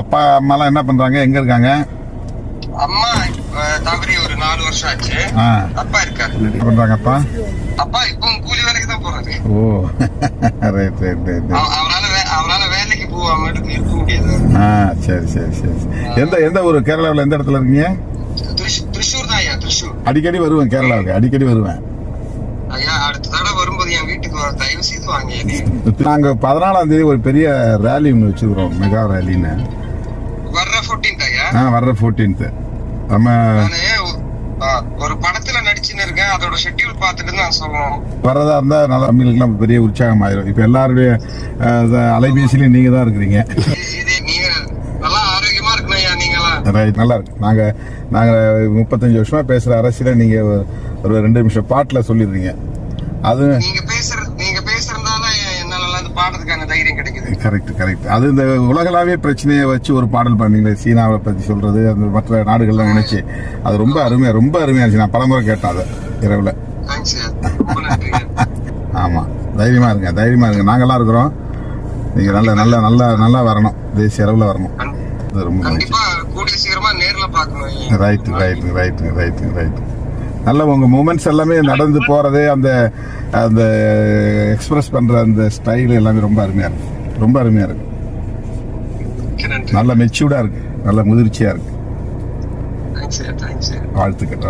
அப்பா அம்மாலாம் என்ன பண்றாங்க, எங்க இருக்காங்க? அம்மா தவறி ஒரு 4 வருஷம் ஆச்சு. அப்பா இருக்காரு. என்ன பண்றாங்க அப்பா? அப்பா இப்போ கூலி வேலைக்கு தான் போறாரு. ஓ ரைட் ரைட் ரைட். அவரால வேலைக்கு போகாம இருக்க முடியாது. சரி சரி சரி. எந்த ஊரு? கேரளாவில் எந்த இடத்துல இருக்கீங்க? திருச்சூர் தான் ஐயா. திருச்சூர் அடிக்கடி வருவேன், கேரளாவுக்கு அடிக்கடி வருவேன் ஐயா. அடுத்த தடவை வரும்போது என் வீட்டுக்கு தயவு செய்து வாங்க. நாங்க 14ஆம் தேதி ஒரு பெரிய ரேலி ஒன்று வச்சுக்கிறோம், மெகா ரேலின்னு. வர்ற 14th ஐயா? வர்ற 14th. நம்ம ஒரு படத்துல நடிச்சுன்னு இருக்கேன். அதோட ஷெட்யூல் பார்த்துட்டு தான் சொல்லணும். வரதா இருந்தா நல்லா தமிழுக்குலாம் பெரிய உற்சாகம் ஆயிரும். இப்ப எல்லாருடைய அலைபேசியிலும் நீங்க தான் இருக்கிறீங்க. நீங்க நல்லா ஆரோக்கியமா இருக்கணும் ஐயா. நீங்களாம் ரைட், நல்லா இருக்கு. நாங்க 35 வருஷமா பேசுற அரசியல நீங்க ஒரு 2 நிமிஷம் பாட்டுல சொல்லிடுறீங்க. அது நீங்க பேசுறதுனால என்னால அந்த பாடுறதுக்கான தைரியம் கிடைக்குது. Correct correct. அது இந்த உலகளாவிய பிரச்சனையை வச்சு ஒரு பாடல் பண்ணீங்களே, சீனாவை பத்தி சொல்றது, அந்த மற்ற நாடுகள்லாம் நினைச்சு, அது ரொம்ப அருமையா இருந்துச்சு. நான் பலமுறை கேட்டேன் அதை இரவுல. ஆமா, தைரியமா இருங்க. நாங்கெல்லாம் இருக்கிறோம். நீங்க நல்லா வரணும், தேசிய அளவுல வரணும். ரொம்ப கண்டிப்பா கூடிய சீக்கிரமா நேர்ல பார்க்கணும். ரைட். நல்ல உங்க மூமெண்ட்ஸ் எல்லாமே நடந்து போறது, அந்த எக்ஸ்பிரஸ் பண்ற அந்த ஸ்டைல் எல்லாமே ரொம்ப அருமையா இருக்கு. நல்ல மெச்சூர்டா இருக்கு, நல்ல முதிர்ச்சியா இருக்கு. தேங்க்ஸ். வாழ்த்துக்கள்.